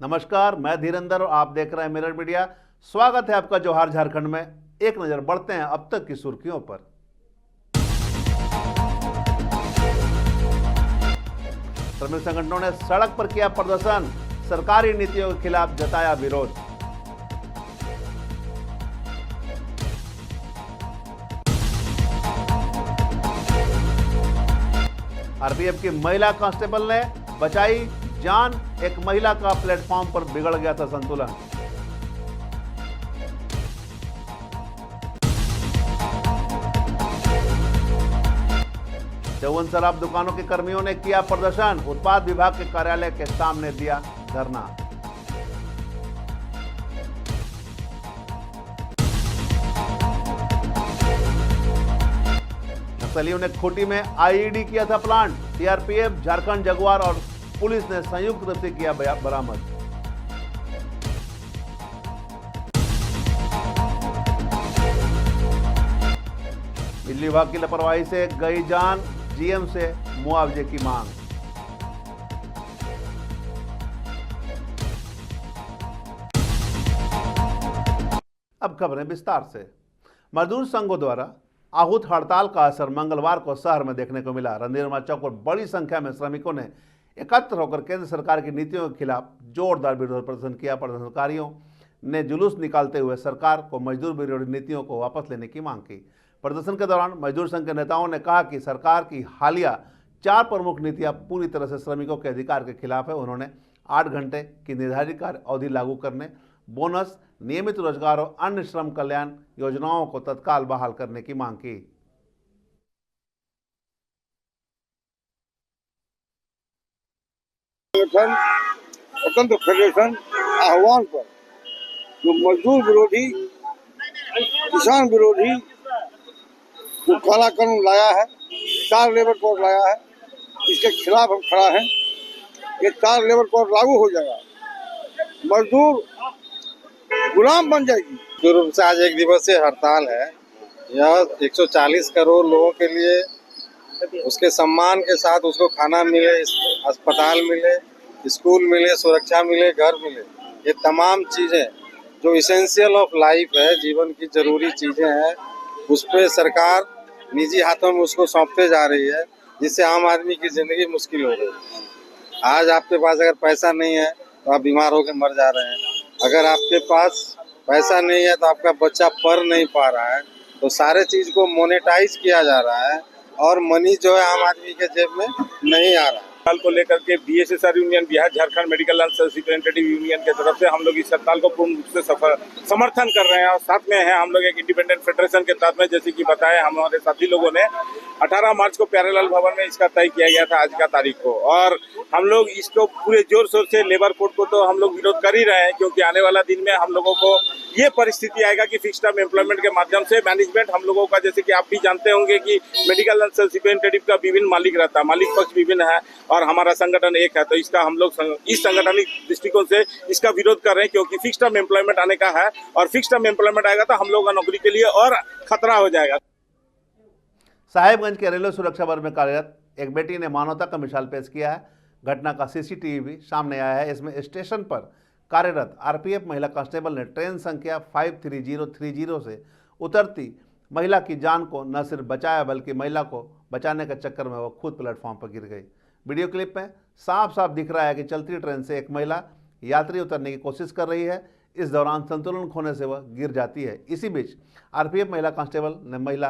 नमस्कार, मैं धीरेंद्र और आप देख रहे हैं मिरर मीडिया। स्वागत है आपका जोहार झारखंड में। एक नजर बढ़ते हैं अब तक की सुर्खियों पर। श्रमिक संगठनों ने सड़क पर किया प्रदर्शन, सरकारी नीतियों के खिलाफ जताया विरोध। आरपीएफ की महिला कांस्टेबल ने बचाई जान, एक महिला का प्लेटफॉर्म पर बिगड़ गया था संतुलन। चौवन शराब दुकानों के कर्मियों ने किया प्रदर्शन, उत्पाद विभाग के कार्यालय के सामने दिया धरना। नक्सलियों ने खूंटी में आईईडी किया था प्लांट, सीआरपीएफ, झारखंड जगुआर और पुलिस ने संयुक्त रूप से किया बरामद। बिजली विभाग की लापरवाही से गई जान, जीएम से मुआवजे की मांग। अब खबरें विस्तार से। मजदूर संघों द्वारा आहूत हड़ताल का असर मंगलवार को शहर में देखने को मिला। रणधीर चौक पर बड़ी संख्या में श्रमिकों ने एकत्र होकर केंद्र सरकार की नीतियों के खिलाफ जोरदार विरोध प्रदर्शन किया। प्रदर्शनकारियों ने जुलूस निकालते हुए सरकार को मजदूर विरोधी नीतियों को वापस लेने की मांग की। प्रदर्शन के दौरान मजदूर संघ के नेताओं ने कहा कि सरकार की हालिया 4 प्रमुख नीतियां पूरी तरह से श्रमिकों के अधिकार के खिलाफ है। उन्होंने 8 घंटे की निर्धारित कार्य अवधि लागू करने, बोनस, नियमित रोजगार और अन्य श्रम कल्याण योजनाओं को तत्काल बहाल करने की मांग की। स्वतंत्र फेडरेशन आह्वान पर जो मजदूर विरोधी, किसान विरोधी जो काला कानून लाया है, 4 लेबर कोड लाया है, इसके खिलाफ हम खड़ा हैं। ये 4 लेबर कोड लागू हो जाएगा, मजदूर गुलाम बन जाएगी। पूर्व से आज 1 दिवसीय हड़ताल है। यह 140 करोड़ लोगों के लिए उसके सम्मान के साथ उसको खाना मिले, अस्पताल मिले, स्कूल मिले, सुरक्षा मिले, घर मिले, ये तमाम चीज़ें जो इसेंशियल ऑफ लाइफ है, जीवन की जरूरी चीज़ें हैं, उस पर सरकार निजी हाथों में उसको सौंपते जा रही है, जिससे आम आदमी की ज़िंदगी मुश्किल हो रही है। आज आपके पास अगर पैसा नहीं है तो आप बीमार होकर मर जा रहे हैं। अगर आपके पास पैसा नहीं है तो आपका बच्चा पढ़ नहीं पा रहा है। तो सारे चीज़ को मोनेटाइज किया जा रहा है और मनी जो है आम आदमी के जेब में नहीं आ रहा है। हड़ताल को लेकर के BSSR union, Bihar Jharkhand medical लॉ रिप्रेजेंटेटिव यूनियन की तरफ से हम लोग इस हड़ताल को पूर्ण रूप से समर्थन कर रहे हैं। और साथ में है हम लोग एक इंडिपेंडेंट फेडरेशन के साथ में, जैसे कि बताया हमारे साथी लोगों ने 18 मार्च को प्यारेलाल भवन में इसका तय किया गया था आज का तारीख को। और हम लोग इसको पूरे जोर शोर से लेबर कोड को तो हम लोग विरोध कर ही रहे हैं, क्योंकि आने वाला दिन में हम लोगों को ये परिस्थिति आएगा कि फिक्स टर्म एम्प्लॉयमेंट के माध्यम से मैनेजमेंट हम लोगों का, जैसे कि आप भी जानते होंगे कि मेडिकल रिप्रेजेंटेटिव का विभिन्न मालिक रहता है, मालिक पक्ष विभिन्न है और हमारा संगठन एक है। तो इसका हम लोग इस संगठनिक दृष्टिकोण से इसका विरोध कर रहे हैं, क्योंकि फिक्स टर्म एम्प्लॉयमेंट आने का है और फिक्स टर्म एम्प्लॉयमेंट आएगा तो हम लोग का नौकरी के लिए और खतरा हो जाएगा। साहेबगंज के रेलवे सुरक्षा बल में कार्यरत एक बेटी ने मानवता का मिसाल पेश किया है। घटना का सीसीटीवी भी सामने आया है। इसमें स्टेशन पर कार्यरत आरपीएफ महिला कांस्टेबल ने ट्रेन संख्या 53030 से उतरती महिला की जान को न सिर्फ बचाया, बल्कि महिला को बचाने के चक्कर में वो खुद प्लेटफॉर्म पर गिर गई। वीडियो क्लिप में साफ साफ दिख रहा है कि चलती ट्रेन से एक महिला यात्री उतरने की कोशिश कर रही है। इस दौरान संतुलन खोने से वह गिर जाती है। इसी बीच आरपीएफ महिला कांस्टेबल ने महिला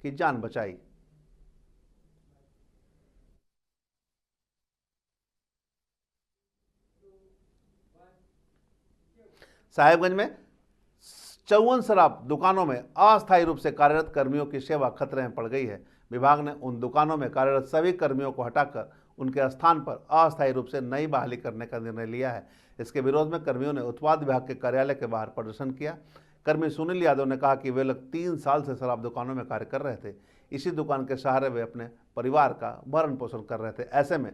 की जान बचाई। साहेबगंज में 54 शराब दुकानों में अस्थायी रूप से कार्यरत कर्मियों की सेवा खतरे में पड़ गई है। विभाग ने उन दुकानों में कार्यरत सभी कर्मियों को हटाकर उनके स्थान पर अस्थायी रूप से नई बहाली करने का निर्णय लिया है। इसके विरोध में कर्मियों ने उत्पाद विभाग के कार्यालय के बाहर प्रदर्शन किया। कर्मी सुनील यादव ने कहा कि वे लोग 3 साल से शराब दुकानों में कार्य कर रहे थे। इसी दुकान के सहारे वे अपने परिवार का भरण पोषण कर रहे थे। ऐसे में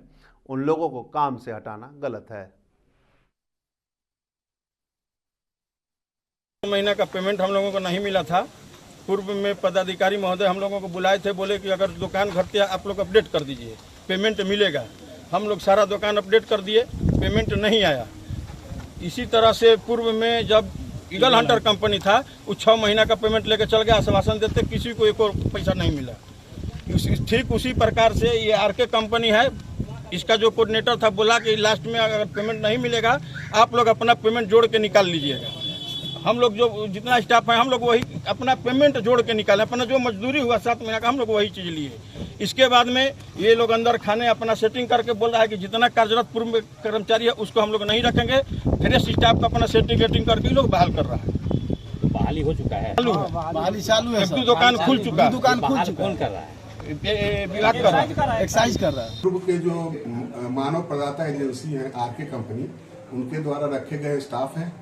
उन लोगों को काम से हटाना गलत है। महीना का पेमेंट हम लोगों को नहीं मिला था। पूर्व में पदाधिकारी महोदय हम लोगों को बुलाए थे, बोले कि अगर दुकान घटती है आप लोग अपडेट कर दीजिए, पेमेंट मिलेगा। हम लोग सारा दुकान अपडेट कर दिए, पेमेंट नहीं आया। इसी तरह से पूर्व में जब ईगल हंटर कंपनी था, वो 6 महीना का पेमेंट लेकर चल गया, आश्वासन देते किसी को एक और पैसा नहीं मिला। ठीक उसी प्रकार से ये आरके कंपनी है, इसका जो कोऑर्डिनेटर था बोला कि लास्ट में अगर पेमेंट नहीं मिलेगा आप लोग अपना पेमेंट जोड़ के निकाल लीजिएगा। हम लोग जो जितना स्टाफ है हम लोग वही अपना पेमेंट जोड़ के निकाले, अपना जो मजदूरी हुआ 7 महीना का हम लोग वही चीज़ लिए। इसके बाद में ये लोग अंदर खाने अपना सेटिंग करके बोल रहा है कि जितना कार्यरत पूर्व में कर्मचारी है उसको हम लोग नहीं रखेंगे, फ्रेश स्टाफ का अपना सेटिंग करके लोग बहाल कर रहा है। बहाली हो चुका है, बहाली चालू है, दुकान खुल चुका है। दुकान कौन कर रहा है? विभाग कर रहा है, एक्साइज कर रहा है। पूर्व के जो मानव प्रदाता एजेंसी है आरके कंपनी, उनके द्वारा रखे गए स्टाफ हैं।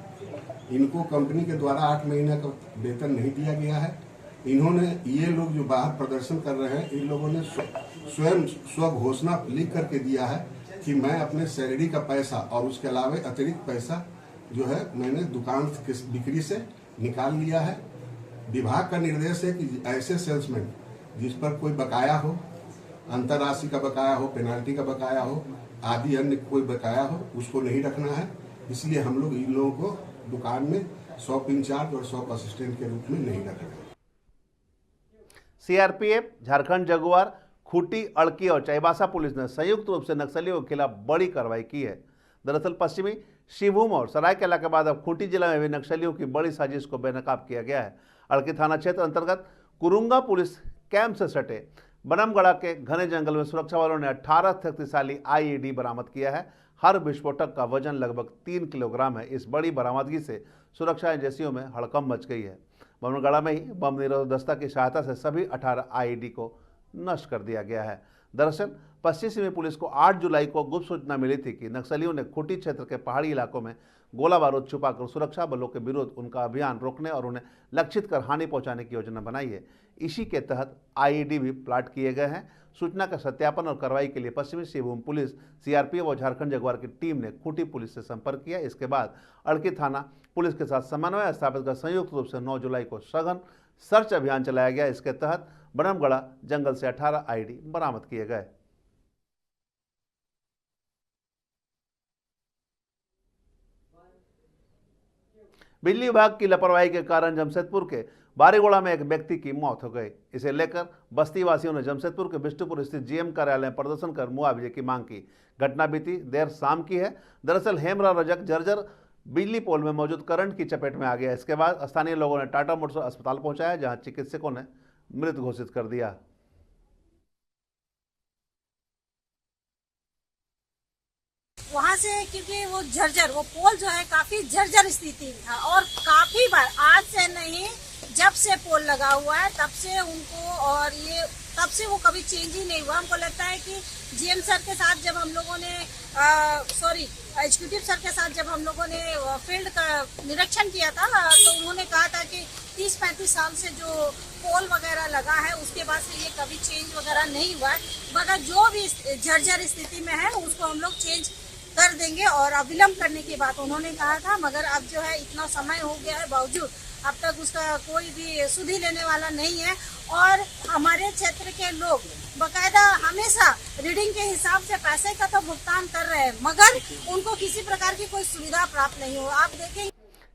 इनको कंपनी के द्वारा 8 महीने का वेतन नहीं दिया गया है। इन्होंने ये लोग जो बाहर प्रदर्शन कर रहे हैं, इन लोगों ने स्वयं स्व घोषणा लिख करके दिया है कि मैं अपने सैलरी का पैसा और उसके अलावा अतिरिक्त पैसा जो है मैंने दुकान की बिक्री से निकाल लिया है। विभाग का निर्देश है कि ऐसे सेल्समैन जिस पर कोई बकाया हो, अंतरराशि का बकाया हो, पेनाल्टी का बकाया हो, आदि अन्य कोई बकाया हो, उसको नहीं रखना है। इसलिए हम लोग इन लोगों को दुकान में शॉप इंचार्ज और शॉप असिस्टेंट के रूप में नहीं रख रहे। सीआरपीएफ, झारखंड जगुआर, खूंटी, अड़की और चाईबासा पुलिस ने संयुक्त रूप से नक्सलियों के खिलाफ बड़ी कार्रवाई की है। दरअसल पश्चिमी सिंहभूम और सरायकेला के बाद अब खूंटी जिला में भी नक्सलियों की बड़ी साजिश को बेनकाब किया गया है। अड़की थाना क्षेत्र अंतर्गत कुरुंगा पुलिस कैंप से सटे बनमगढ़ा के घने जंगल में सुरक्षा वालों ने 18 शक्तिशाली आईईडी बरामद किया है। हर विस्फोटक का वजन लगभग 3 किलोग्राम है। इस बड़ी बरामदगी से सुरक्षा एजेंसियों में हड़कंप मच गई है। बनमगढ़ा में ही बम निरोधक दस्ता की सहायता से सभी 18 आईईडी को नष्ट कर दिया गया है। दरअसल पश्चिमी सीमा पुलिस को 8 जुलाई को गुप्त सूचना मिली थी कि नक्सलियों ने खूंटी क्षेत्र के पहाड़ी इलाकों में गोला बारूद छुपाकर सुरक्षा बलों के विरुद्ध उनका अभियान रोकने और उन्हें लक्षित कर हानि पहुंचाने की योजना बनाई है। इसी के तहत आईईडी भी प्लाट किए गए हैं। सूचना का सत्यापन और कार्रवाई के लिए पश्चिमी सिंहभूम पुलिस, सीआरपीएफ और झारखंड जगुआर की टीम ने खूंटी पुलिस से संपर्क किया। इसके बाद अड़की थाना पुलिस के साथ समन्वय स्थापित कर संयुक्त रूप से 9 जुलाई को सघन सर्च अभियान चलाया गया। इसके तहत बनमगढ़ा जंगल से 18 आईईडी बरामद किए गए। बिजली विभाग की लापरवाही के कारण जमशेदपुर के बारीगोड़ा में एक व्यक्ति की मौत हो गई। इसे लेकर बस्ती वासियों ने जमशेदपुर के बिष्टुपुर स्थित जीएम कार्यालय में प्रदर्शन कर मुआवजे की मांग की। घटना बीती देर शाम की है। दरअसल हेमरा रजक जर्जर बिजली पोल में मौजूद करंट की चपेट में आ गया। इसके बाद स्थानीय लोगों ने टाटा मोटर्स अस्पताल पहुंचाया, जहां चिकित्सकों ने मृत घोषित कर दिया। वहाँ से क्योंकि वो जर्जर वो पोल जो है काफी जर्जर स्थिति में था और काफी बार, आज से नहीं जब से पोल लगा हुआ है तब से उनको, और ये तब से वो कभी चेंज ही नहीं हुआ। हमको लगता है कि जीएम सर के साथ जब हम लोगों ने एग्जीक्यूटिव सर के साथ जब हम लोगों ने फील्ड का निरीक्षण किया था तो उन्होंने कहा था कि 30-35 साल से जो पोल वगैरह लगा है उसके बाद से ये कभी चेंज वगैरह नहीं हुआ है, मगर जो भी जर्जर स्थिति में है उसको हम लोग चेंज कर देंगे और अविलंब करने की बात उन्होंने कहा था। मगर अब जो है इतना समय हो गया है बावजूद अब तक उसका कोई भी सुधि लेने वाला नहीं है और हमारे क्षेत्र के लोग बकायदा हमेशा रीडिंग के हिसाब से पैसे का तो भुगतान कर रहे हैं मगर उनको किसी प्रकार की कोई सुविधा प्राप्त नहीं हो। आप देखेंगे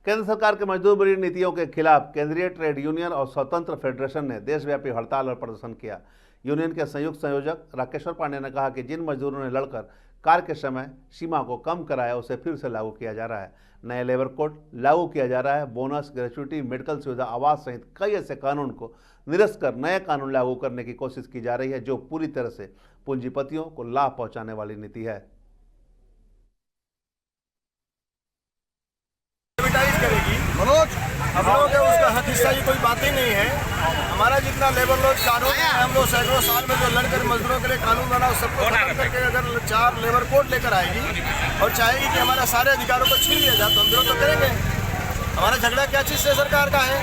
केंद्र सरकार के मजदूर विरोधी नीतियों के खिलाफ केंद्रीय ट्रेड यूनियन और स्वतंत्र फेडरेशन ने देशव्यापी हड़ताल और प्रदर्शन किया। यूनियन के संयुक्त संयोजक राकेश्वर पांडे ने कहा कि जिन मजदूरों ने लड़कर कार्य के समय सीमा को कम कराया उसे फिर से लागू किया जा रहा है। नए लेबर कोड लागू किया जा रहा है। बोनस, ग्रेच्युटी, मेडिकल सुविधा, आवास सहित कई ऐसे कानून को निरस्त कर नए कानून लागू करने की कोशिश की जा रही है जो पूरी तरह से पूंजीपतियों को लाभ पहुंचाने वाली नीति है। हम लोगों के उसका हक हिस्सा की कोई बात ही नहीं है। हमारा जितना लेबर लॉ कानून है हम लोग सैकड़ों साल में जो लड़कर मजदूरों के लिए कानून बना उस सबको खत्म करके अगर 4 लेबर कोड लेकर आएगी और चाहेगी कि हमारे सारे अधिकारों को छीन लिया जाए तो हम विरोध तो करेंगे। हमारा झगड़ा क्या चीज़ से सरकार का है?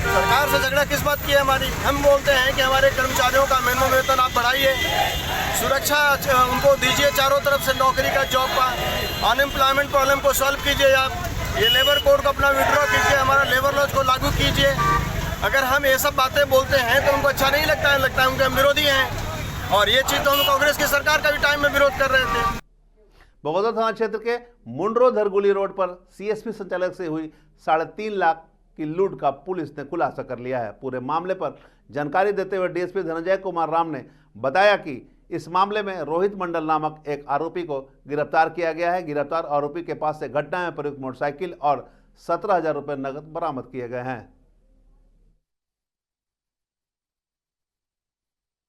सरकार से झगड़ा किस बात की है हमारी? हम बोलते हैं कि हमारे कर्मचारियों का मिनिमम वेतन आप बढ़ाइए, सुरक्षा उनको दीजिए, चारों तरफ से नौकरी का, जॉब का, अनएम्प्लॉयमेंट प्रॉब्लम को सॉल्व कीजिए। आप ये लेबर कोड को अपना विड्रॉ कीजिए, हमारा लेबर लॉज को लागू कीजिए। अगर हम ये सब बातें बोलते हैं तो उनको अच्छा नहीं लगता है, लगता है उनके हम विरोधी हैं। और ये चीज़ तो हम कांग्रेस की सरकार का भी टाइम में विरोध कर रहे थे। बगौदा थाना क्षेत्र के मुंड्रो धरगुली रोड पर सीएसपी संचालक से हुई 3.5 लाख की लूट का पुलिस ने खुलासा कर लिया है। पूरे मामले पर जानकारी देते हुए डीएसपी धनंजय कुमार राम ने बताया कि इस मामले में रोहित मंडल नामक एक आरोपी को गिरफ्तार किया गया है। गिरफ्तार आरोपी के पास से घटना में प्रयुक्त मोटरसाइकिल और 17,000 रुपये नकद बरामद किए गए हैं।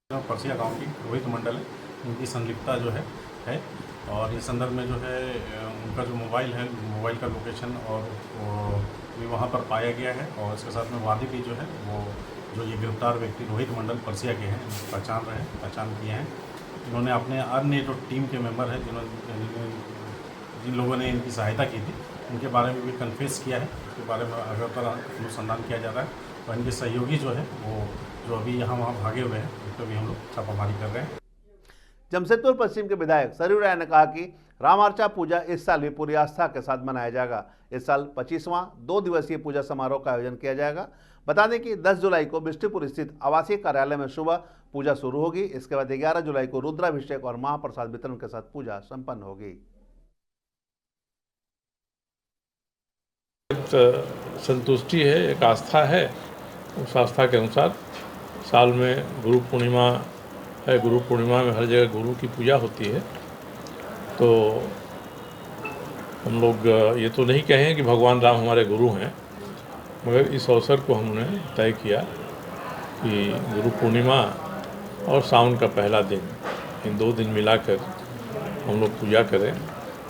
परसिया गांव की रोहित मंडल है, उनकी संलिप्तता जो है और इस संदर्भ में जो है उनका जो मोबाइल है, मोबाइल का लोकेशन और भी वहाँ पर पाया गया है। और इसके साथ में वादी भी जो है वो जो ये गिरफ्तार व्यक्ति रोहित मंडल परसिया के हैं, पहचान किए हैं। इन्होंने अपने अन्य जो टीम के मेंबर हैं जिन लोगों ने इनकी सहायता की थी, उनके बारे में भी कन्फेस किया है। इसके बारे में अगर पर अनुसंधान किया जा रहा है और इनके सहयोगी जो है वो जो अभी यहाँ वहाँ भागे हुए हैं, उन पर भी हम लोग छापामारी कर रहे हैं। जमशेदपुर पश्चिम के विधायक सरयू राय ने कहा कि रामार्चा पूजा इस साल भी पूरी आस्था के साथ मनाया जाएगा। इस साल 25वां 2 दिवसीय पूजा समारोह का आयोजन किया जाएगा। बता दें कि 10 जुलाई को बिष्टुपुर स्थित आवासीय कार्यालय में सुबह पूजा शुरू होगी। इसके बाद 11 जुलाई को रुद्राभिषेक और महाप्रसाद वितरण के साथ पूजा संपन्न होगी। संतुष्टि है, एक आस्था है। उस आस्था के अनुसार साल में गुरु पूर्णिमा है, गुरु पूर्णिमा में हर जगह गुरु की पूजा होती है। तो हम लोग ये तो नहीं कहें कि भगवान राम हमारे गुरु हैं, मगर इस अवसर को हमने तय किया कि गुरु पूर्णिमा और सावन का पहला दिन, इन 2 दिन मिलाकर हम लोग पूजा करें।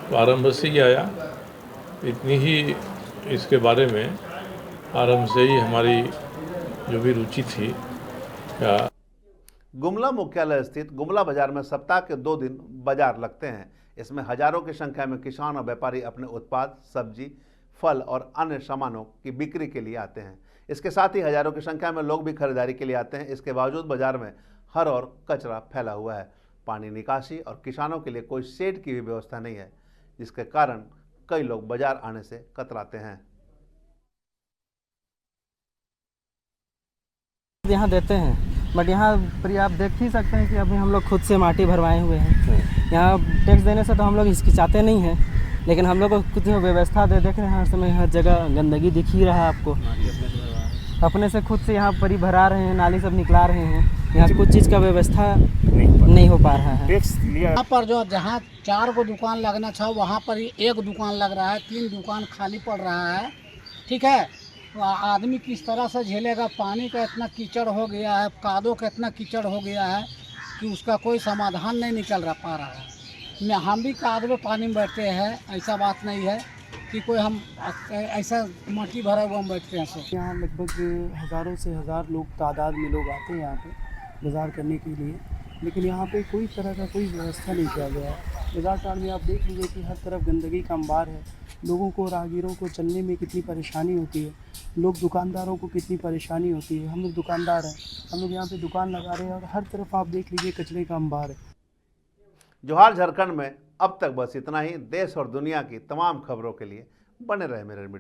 तो आरंभ से ही आया, इतनी ही इसके बारे में आरंभ से ही हमारी जो भी रुचि थी। गुमला मुख्यालय स्थित गुमला बाजार में सप्ताह के 2 दिन बाजार लगते हैं। इसमें हजारों की संख्या में किसान और व्यापारी अपने उत्पाद, सब्जी, फल और अन्य सामानों की बिक्री के लिए आते हैं। इसके साथ ही हजारों की संख्या में लोग भी खरीदारी के लिए आते हैं। इसके बावजूद बाजार में हर ओर कचरा फैला हुआ है। पानी निकासी और किसानों के लिए कोई शेड की भी व्यवस्था नहीं है, जिसके कारण कई लोग बाजार आने से कतराते हैं। यहाँ देते हैं, बट यहाँ पर आप देख ही सकते हैं कि अभी हम लोग खुद से माटी भरवाए हुए हैं। यहाँ टैक्स देने से तो हम लोग हिचकिचाते नहीं हैं, लेकिन हम लोग को कुछ व्यवस्था देख रहे हैं। हर समय हर जगह गंदगी दिख ही रहा है आपको। अपने से खुद से यहाँ पर ही भरा रहे हैं, नाली सब निकला रहे हैं। यहाँ कुछ चीज़ का व्यवस्था नहीं हो पा रहा है। यहाँ पर जो जहाँ 4 को दुकान लगना था, वहाँ पर ही 1 दुकान लग रहा है, 3 दुकान खाली पड़ रहा है। ठीक है, तो आदमी किस तरह से झेलेगा? पानी का इतना कीचड़ हो गया है, कादो का इतना कीचड़ हो गया है कि उसका कोई समाधान नहीं निकल पा रहा है। हम भी कादो में पानी में बैठते हैं, ऐसा बात नहीं है कि कोई हम ऐसा मट्टी भरा हुआ हम बैठते हैं। सब यहाँ लगभग हज़ारों से हज़ार लोग तादाद में लोग आते हैं यहाँ पे बाज़ार करने के लिए, लेकिन यहाँ पे कोई तरह का कोई व्यवस्था नहीं किया गया है। बाज़ार टाउन में आप देख लीजिए कि हर तरफ गंदगी का अंबार है। लोगों को, राहगीरों को चलने में कितनी परेशानी होती है, लोग दुकानदारों को कितनी परेशानी होती है। हम लोग दुकानदार हैं, हम लोग यहाँ पे दुकान लगा रहे हैं और हर तरफ आप देख लीजिए कचरे का अंबार है। जोहार झारखंड में अब तक बस इतना ही। देश और दुनिया की तमाम खबरों के लिए बने रहे मेरे मीडिया।